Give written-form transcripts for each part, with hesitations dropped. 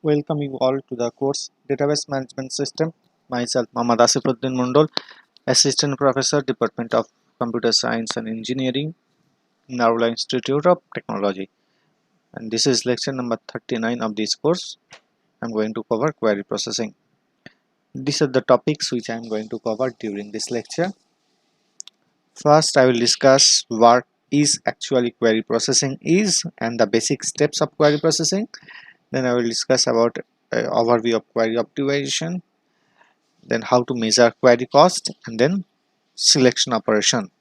Welcome you all to the course Database Management System. Myself, Mohammad Asifuddin Mundol, Assistant Professor, Department of Computer Science and Engineering, Narula Institute of Technology. And this is lecture number 39 of this course. I'm going to cover query processing. These are the topics which I'm going to cover during this lecture. First, I will discuss what is actually query processing is and the basic steps of query processing. Then I will discuss about overview of query optimization, then how to measure query cost, and then selection operation.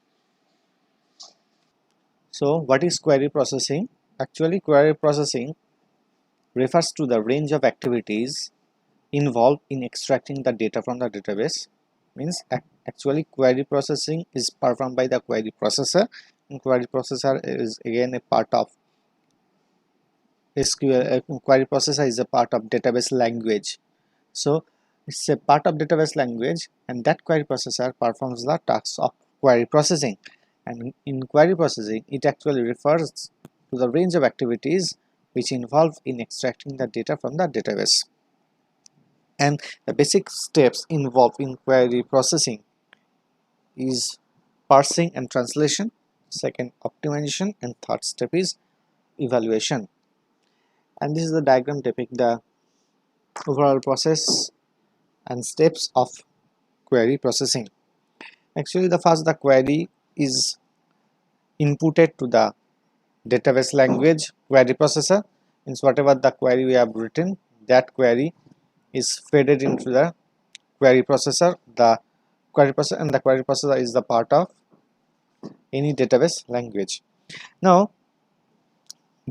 So what is query processing? Actually, query processing refers to the range of activities involved in extracting the data from the database. Means actually query processing is performed by the query processor, and query processor is again a part of SQL. Query processor is a part of database language. So it's a part of database language, and that query processor performs the tasks of query processing. And in query processing, it actually refers to the range of activities which involve in extracting the data from the database. And the basic steps involved in query processing is parsing and translation, second optimization, and third step is evaluation. And this is the diagram depicting the overall process and steps of query processing. Actually, the query is inputted to the database language query processor. Means whatever the query we have written, that query is fed into the query processor. The query processor is the part of any database language. Now,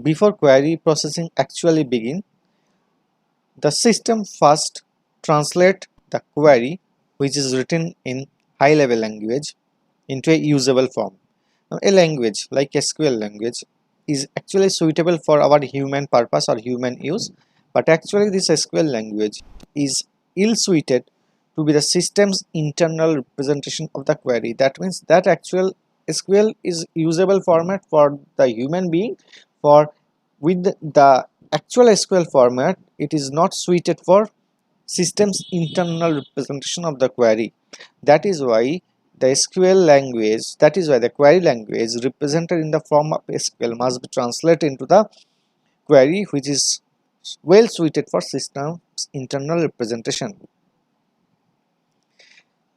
before query processing actually begin, the system first translate the query which is written in high level language into a usable form. Now, a language like SQL language is actually suitable for our human purpose or human use, but actually this SQL language is ill suited to be the system's internal representation of the query. That means that actual SQL is usable format for the human being, for with the actual SQL format it is not suited for system's internal representation of the query. That is why the query language represented in the form of SQL must be translated into the query which is well suited for system's internal representation.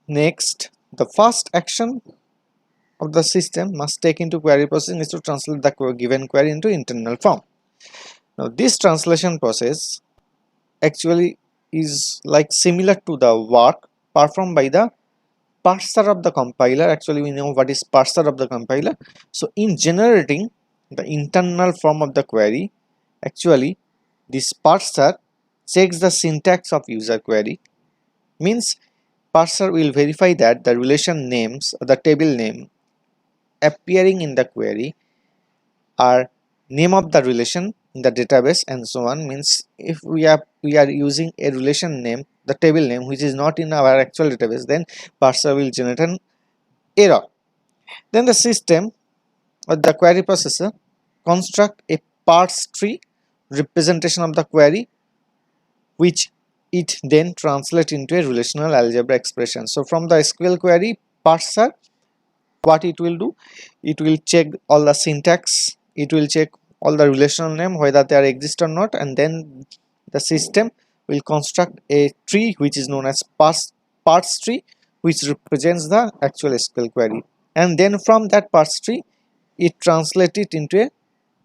Next, the first action of the system must take into query processing is to translate the given query into internal form. Now, this translation process actually is like similar to the work performed by the parser of the compiler. Actually, we know what is parser of the compiler. So in generating the internal form of the query, actually this parser checks the syntax of user query. Means parser will verify that the relation names, the table name appearing in the query are name of the relation in the database and so on. Means if we are using a relation name, the table name which is not in our actual database, then parser will generate an error. Then the system or the query processor construct a parse tree representation of the query, which it then translate into a relational algebra expression. So from the SQL query parser, what it will do, it will check all the syntax, it will check all the relational name whether they are exist or not, and then the system will construct a tree which is known as parse tree, which represents the actual SQL query, and then from that parse tree it translate it into a,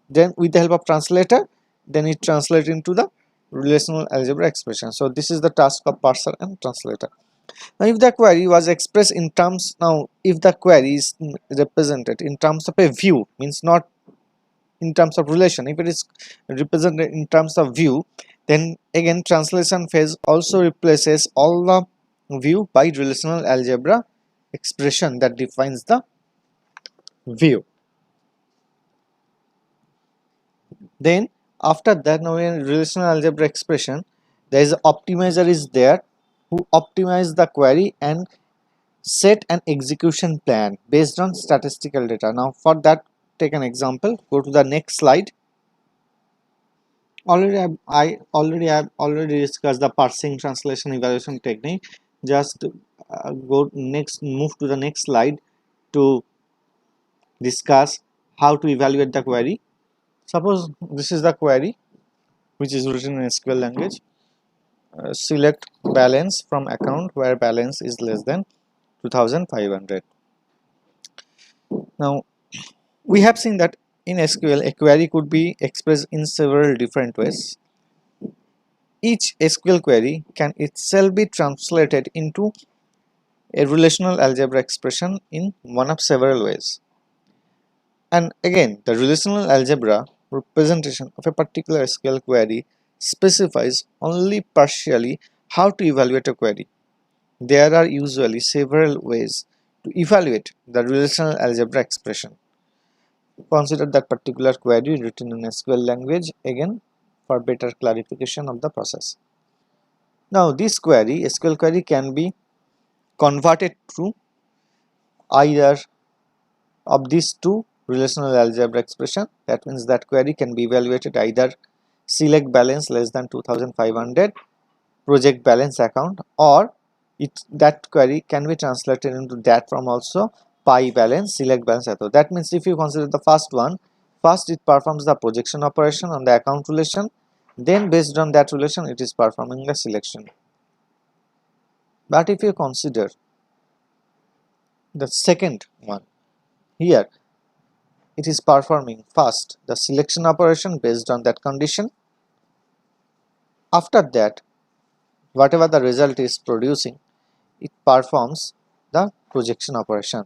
then with the help of translator, then it translate into the relational algebra expression. So this is the task of parser and translator. Now if the query was expressed in terms, now if the query is represented in terms of a view, means not in terms of relation, if it is represented in terms of view, then again translation phase also replaces all the view by relational algebra expression that defines the view. Then after that, now in relational algebra expression, there is optimizer is there who optimize the query and set an execution plan based on statistical data. Now for that, take an example, go to the next slide. I already discussed the parsing translation evaluation technique. Just move to the next slide to discuss how to evaluate the query. Suppose this is the query which is written in SQL language. Select balance from account where balance is less than 2500. Now we have seen that in SQL a query could be expressed in several different ways. Each SQL query can itself be translated into a relational algebra expression in one of several ways. And again, the relational algebra representation of a particular SQL query specifies only partially how to evaluate a query. There are usually several ways to evaluate the relational algebra expression. Consider that particular query written in SQL language again for better clarification of the process. Now this query, SQL query, can be converted to either of these two relational algebra expression. That means that query can be evaluated either select balance less than 2500 project balance account, or that query can be translated into that from also pi balance select balance account. That means if you consider the first one, first it performs the projection operation on the account relation, then based on that relation it is performing the selection. But if you consider the second one, here it is performing first the selection operation based on that condition. After that, whatever the result is producing, it performs the projection operation.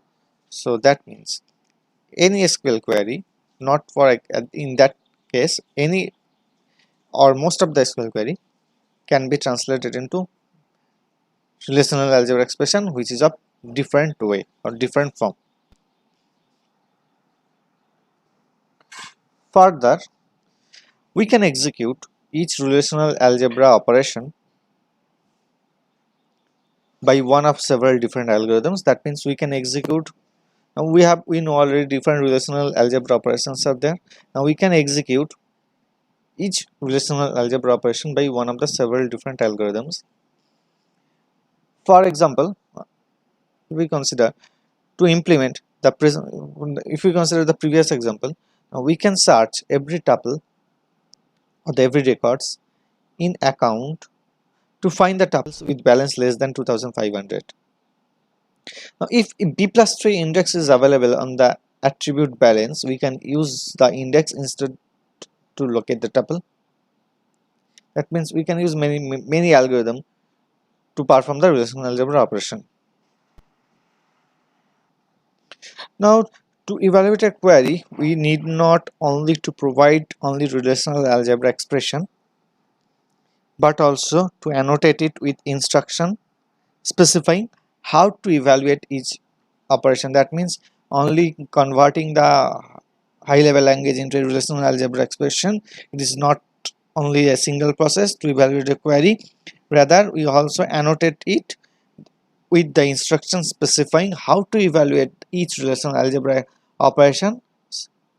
So that means any SQL query, not for in that case any or most of the SQL query can be translated into relational algebra expression which is of different way or different form. Further, we can execute each relational algebra operation by one of several different algorithms. That means we can execute, now we know already different relational algebra operations are there. Now we can execute each relational algebra operation by one of the several different algorithms. For example, we consider to implement the present, if we consider the previous example, we can search every tuple or the every records in account to find the tuples with balance less than 2500. Now if b plus 3 index is available on the attribute balance, we can use the index instead to locate the tuple. That means we can use many algorithms to perform the relational algebra operation. Now to evaluate a query, we need not only to provide only relational algebra expression, but also to annotate it with instruction specifying how to evaluate each operation. That means only converting the high level language into a relational algebra expression, it is not only a single process to evaluate a query, rather we also annotate it with the instructions specifying how to evaluate each relational algebra operation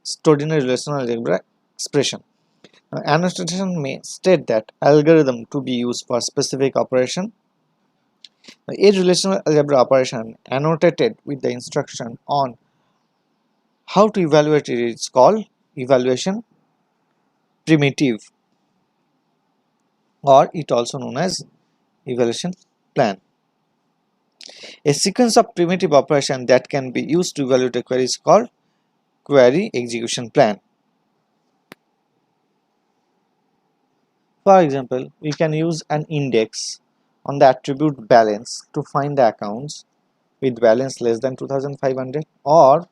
stored in a relational algebra expression. Annotation may state that algorithm to be used for specific operation. A relational algebra operation annotated with the instruction on how to evaluate it is called evaluation primitive, or it also known as evaluation plan. A sequence of primitive operation that can be used to evaluate a query is called query execution plan. For example, we can use an index on the attribute balance to find the accounts with balance less than 2500, or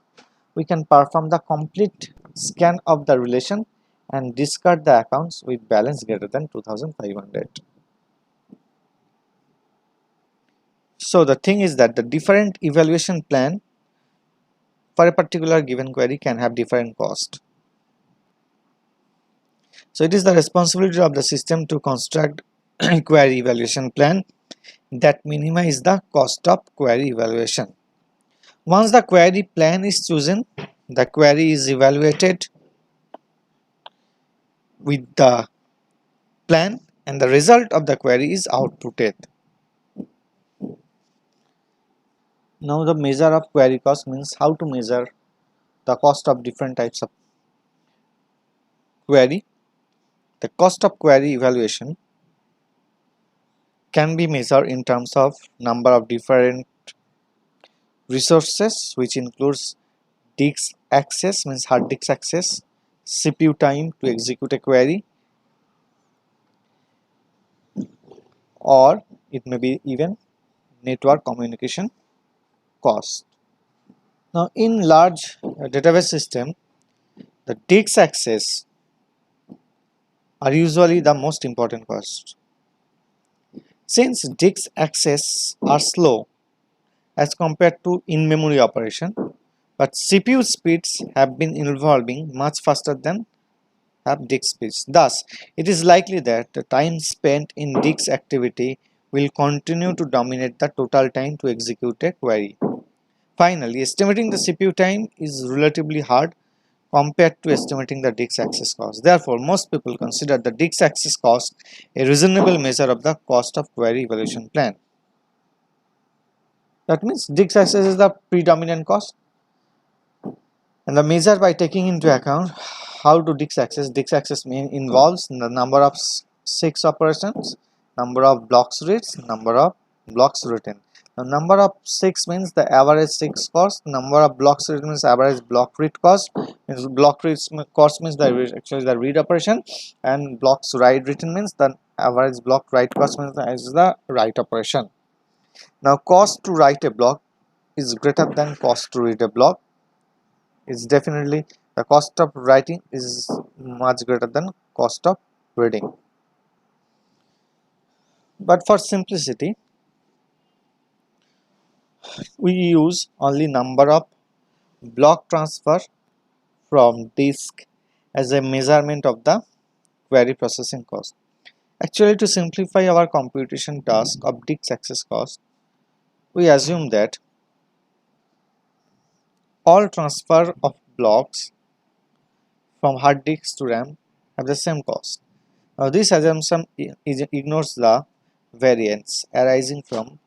we can perform the complete scan of the relation and discard the accounts with balance greater than 2500. So the thing is that the different evaluation plan for a particular given query can have different cost. So it is the responsibility of the system to construct query evaluation plan that minimize the cost of query evaluation. Once the query plan is chosen, the query is evaluated with the plan, and the result of the query is outputted. Now the measure of query cost means how to measure the cost of different types of query. The cost of query evaluation can be measured in terms of number of different resources, which includes disk access, means hard disk access, CPU time to execute a query, or it may be even network communication cost. Now in large database system, the disk access are usually the most important cost. Since disk access are slow as compared to in-memory operation, but CPU speeds have been evolving much faster than have disk speeds. Thus, it is likely that the time spent in disk activity will continue to dominate the total time to execute a query. Finally, estimating the CPU time is relatively hard compared to estimating the disk access cost. Therefore, most people consider the disk access cost a reasonable measure of the cost of query evaluation plan. That means disk access is the predominant cost, and the measure by taking into account how to disk access. Disk access involves the number of 6 operations, number of blocks reads, number of blocks written. The number of 6 means the average 6 cost, number of blocks read means average block read cost, means block read cost means actually the read operation, and blocks write written means the average block write cost means the write operation. Now cost to write a block is greater than cost to read a block. It's definitely the cost of writing is much greater than cost of reading. But for simplicity, we use only number of block transfer from disk as a measurement of the query processing cost. Actually, to simplify our computation task of disk access cost, we assume that all transfer of blocks from hard disk to RAM have the same cost. Now, this assumption ignores the variance arising from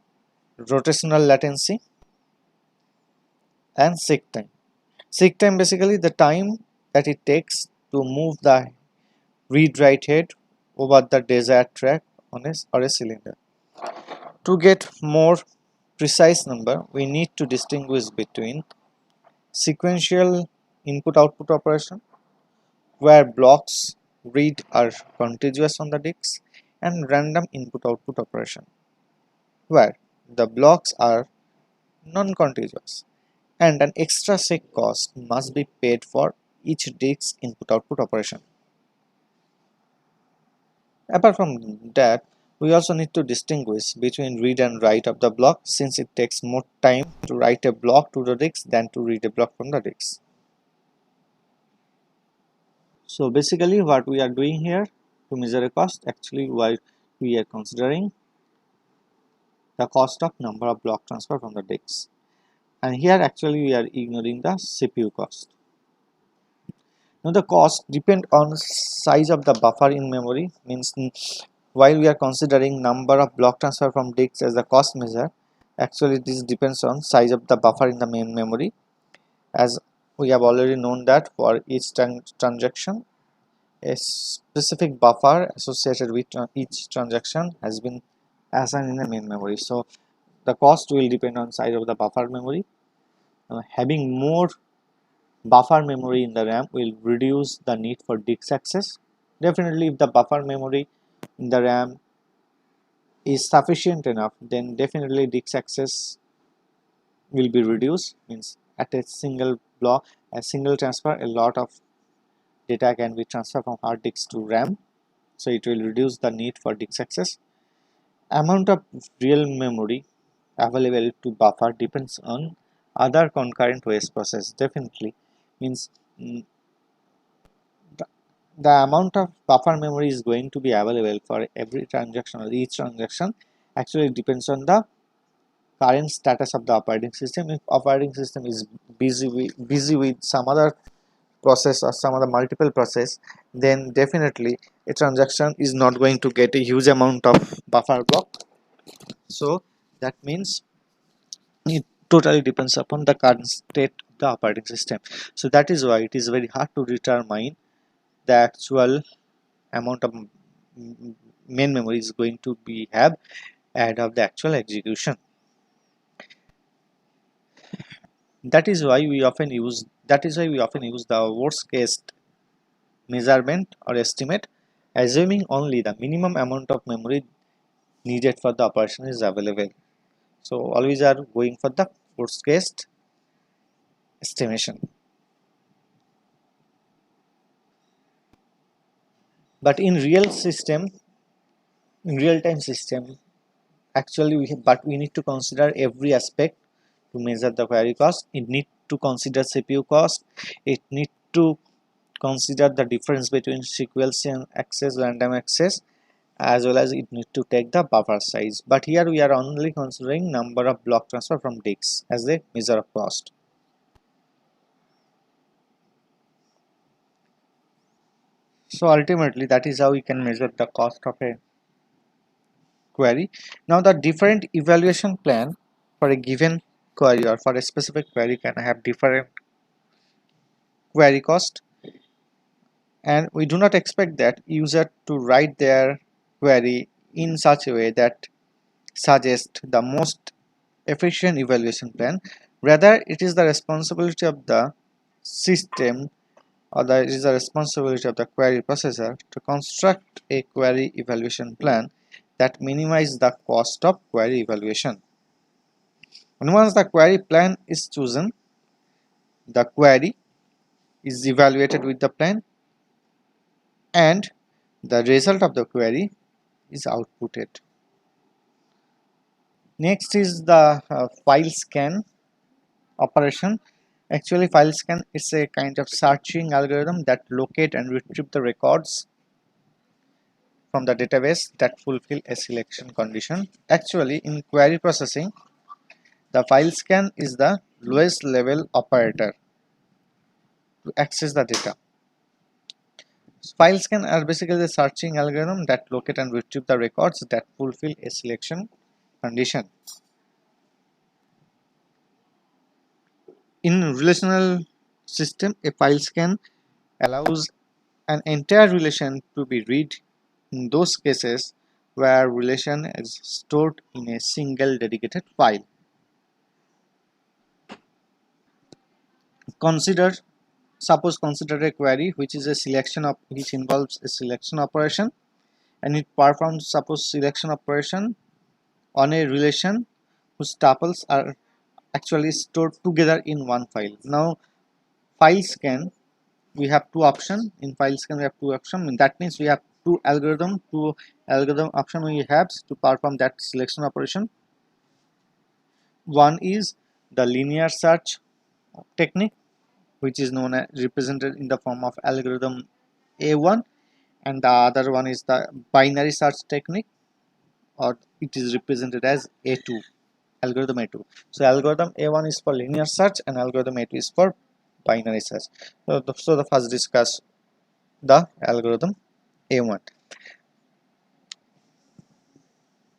rotational latency and seek time. Seek time basically the time that it takes to move the read-write head over the desired track on a cylinder. To get more precise number, we need to distinguish between sequential input-output operation, where blocks read are contiguous on the disk, and random input-output operation, where the blocks are non-contiguous, and an extra seek cost must be paid for each disk input-output operation. Apart from that, we also need to distinguish between read and write of the block, since it takes more time to write a block to the disk than to read a block from the disk. So basically what we are doing here to measure a cost, actually we are considering the cost of number of block transfer from the disk, and here actually we are ignoring the CPU cost. Now the cost depend on size of the buffer in memory, means while we are considering number of block transfer from disks as the cost measure, actually this depends on size of the buffer in the main memory, as we have already known that for each transaction a specific buffer associated with each transaction has been assigned in the main memory. So the cost will depend on size of the buffer memory. Having more buffer memory in the RAM will reduce the need for disk access. Definitely, if the buffer memory in the RAM is sufficient enough, then definitely disk access will be reduced. Means at a single block, a single transfer, a lot of data can be transferred from hard disk to RAM, so it will reduce the need for disk access. Amount of real memory available to buffer depends on other concurrent OS process. Definitely means the amount of buffer memory is going to be available for every transaction or each transaction actually depends on the current status of the operating system. If operating system is busy with some other process or some other multiple process, then definitely a transaction is not going to get a huge amount of buffer block. So that means it totally depends upon the current state of the operating system. So that is why it is very hard to determine the actual amount of main memory is going to be have ahead of the actual execution. That is why we often use the worst case measurement or estimate, assuming only the minimum amount of memory needed for the operation is available. So always are going for the worst case estimation. But in real time system, actually we need to consider every aspect to measure the query cost. It need to consider CPU cost. It need to consider the difference between sequential access, random access, as well as it need to take the buffer size. But here we are only considering number of block transfer from disks as a measure of cost. So ultimately that is how we can measure the cost of a query. Now the different evaluation plan for a given query or for a specific query can have different query cost, and we do not expect that user to write their query in such a way that suggests the most efficient evaluation plan. Rather, it is the responsibility of the system, or it is the responsibility of the query processor to construct a query evaluation plan that minimizes the cost of query evaluation. And once the query plan is chosen, the query is evaluated with the plan, and the result of the query is outputted. Next is the file scan operation. Actually, file scan is a kind of searching algorithm that locate and retrieve the records from the database that fulfill a selection condition. Actually, in query processing, the file scan is the lowest level operator to access the data. File scan are basically the searching algorithm that locate and retrieve the records that fulfill a selection condition. In relational system, a file scan allows an entire relation to be read in those cases where relation is stored in a single dedicated file. Consider a query which involves a selection operation, and it performs suppose selection operation on a relation whose tuples are actually stored together in one file. Now file scan, we have two options. In file scan we have two options. That means we have two algorithm option we have to perform that selection operation. One is the linear search technique, which is known as represented in the form of algorithm A1, and the other one is the binary search technique, or it is represented as A2, algorithm A2. So algorithm A1 is for linear search and algorithm A2 is for binary search. So the first discuss the algorithm A1.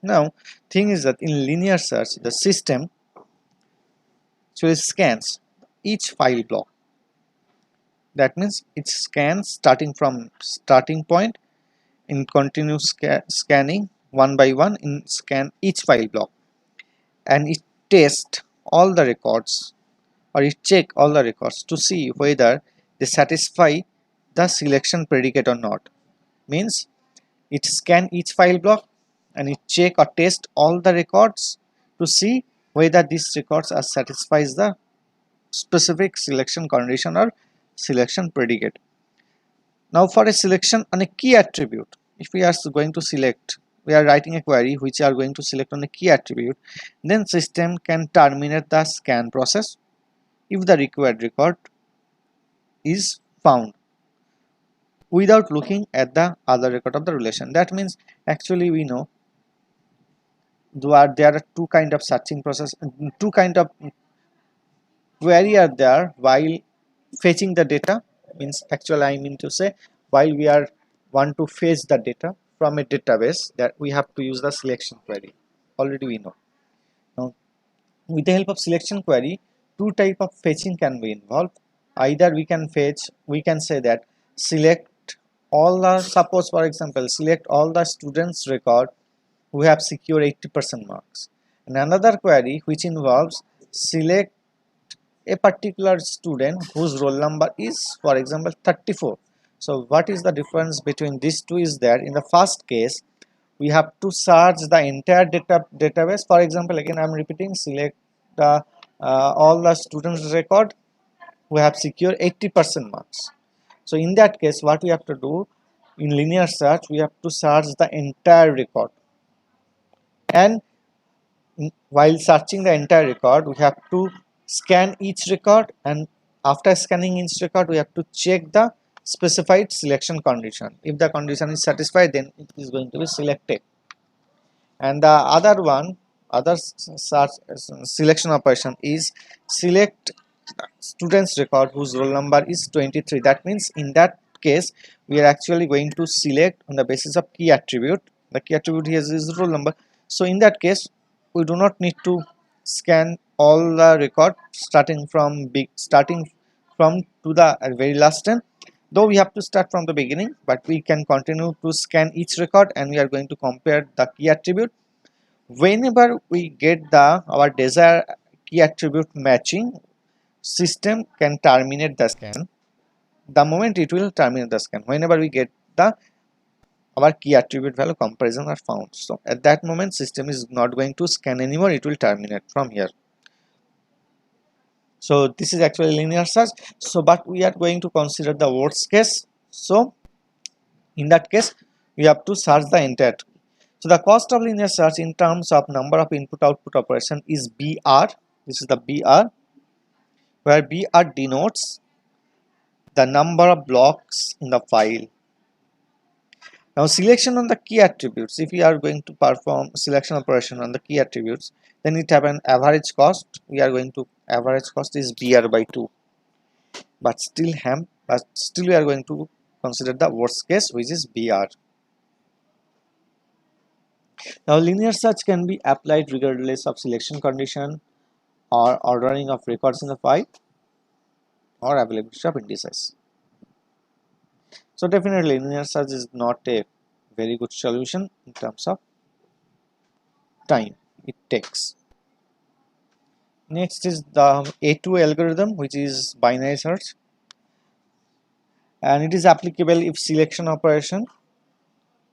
Now thing is that in linear search the system actually scans each file block. That means it scans starting from starting point in continuous scanning one by one in scan each file block, and it tests all the records, or it check all the records to see whether they satisfy the selection predicate or not. Means it scan each file block and it check or test all the records to see whether these records are satisfies the specific selection condition or selection predicate. Now for a selection on a key attribute, if we are going to select, we are writing a query which are going to select on a key attribute, then system can terminate the scan process if the required record is found without looking at the other record of the relation. That means actually we know there are two kind of searching process, two kind of query are there while fetching the data. Means actually I mean to say while we are want to fetch the data from a database, that we have to use the selection query. Already we know. Now, with the help of selection query, two type of fetching can be involved. Either we can say that select all the, suppose for example, select all the students record who have secured 80% marks. And another query which involves select a particular student whose roll number is, for example, 34. So what is the difference between these two is that in the first case we have to search the entire database. For example, again I'm repeating, select all the students record who have secured 80% marks. So in that case, what we have to do in linear search, we have to search the entire record, and while searching the entire record we have to scan each record, and after scanning each record we have to check the specified selection condition. If the condition is satisfied, then it is going to be selected. And the other search selection operation is select students record whose roll number is 23. That means in that case we are actually going to select on the basis of key attribute. The key attribute here is roll number. So in that case we do not need to scan all the record starting from to the very last end, though we have to start from the beginning, but we can continue to scan each record and we are going to compare the key attribute. Whenever we get our desired key attribute matching, system can terminate the scan. The moment it will terminate the scan, whenever we get our key attribute value comparison are found. So at that moment system is not going to scan anymore, it will terminate from here. So this is actually linear search. So but we are going to consider the worst case. So in that case we have to search the entire tree. So the cost of linear search in terms of number of input output operation is BR. This is the BR, where BR denotes the number of blocks in the file. Now selection on the key attributes, if we are going to perform selection operation on the key attributes, then it have an average cost. We are going to average cost is BR by 2, but still we are going to consider the worst case, which is BR. Now linear search can be applied regardless of selection condition or ordering of records in the file or availability of indices. So definitely linear search is not a very good solution in terms of time it takes. Next is the A2 algorithm, which is binary search, and it is applicable if selection operation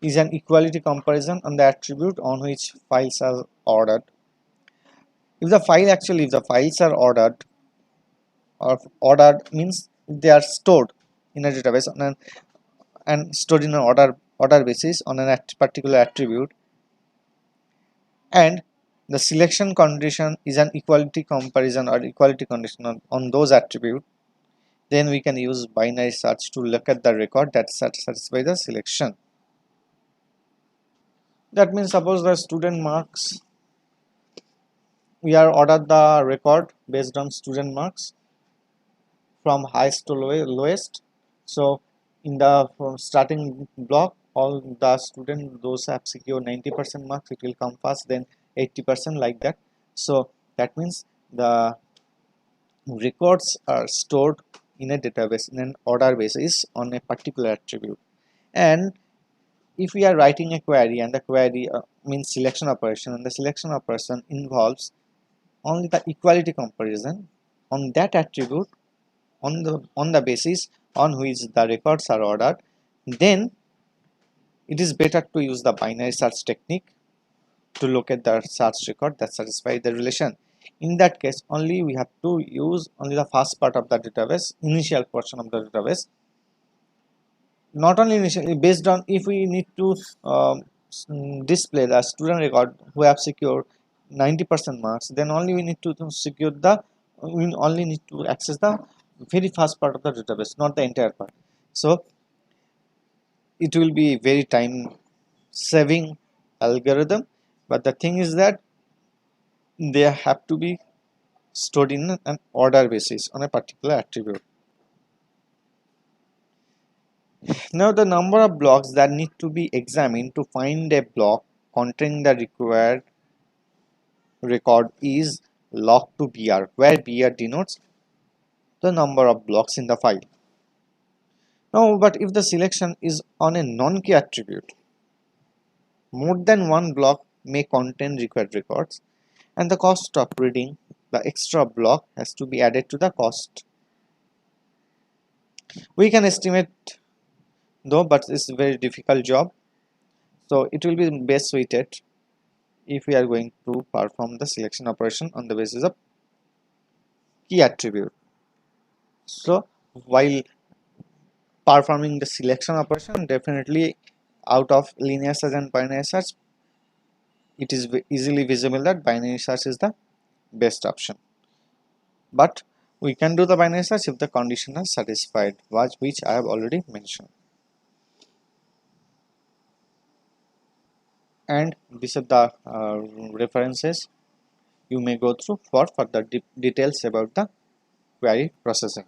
is an equality comparison on the attribute on which files are ordered. If the files are ordered, or ordered means they are stored in a database and stored in an order basis on a particular attribute, and the selection condition is an equality comparison or equality condition on those attributes, then we can use binary search to look at the record that satisfies the selection. That means suppose the student marks, we are ordered the record based on student marks from highest to lowest. So in the starting block, all the students those have secured 90% marks, it will come first, then 80%, like that. So that means the records are stored in a database in an order basis on a particular attribute. And if we are writing a query, and the query means selection operation, and the selection operation involves only the equality comparison on that attribute on the basis on which the records are ordered, then it is better to use the binary search technique to look at the search record that satisfies the relation. In that case only we have to use only the first part of the database, initial portion of the database, not only initially, based on if we need to display the student record who have secured 90% marks, then only we need to we only need to access the very first part of the database, not the entire part. So it will be very time saving algorithm, but the thing is that they have to be stored in an order basis on a particular attribute. Now the number of blocks that need to be examined to find a block containing the required record is log to br, where br denotes the number of blocks in the file. Now, but if the selection is on a non-key attribute, more than one block may contain required records, and the cost of reading the extra block has to be added to the cost. We can estimate though, but it's a very difficult job, so it will be best suited if we are going to perform the selection operation on the basis of key attribute. So while performing the selection operation, definitely out of linear search and binary search, it is easily visible that binary search is the best option. But we can do the binary search if the condition is satisfied, which I have already mentioned. And these are the references you may go through for further details about the query processing.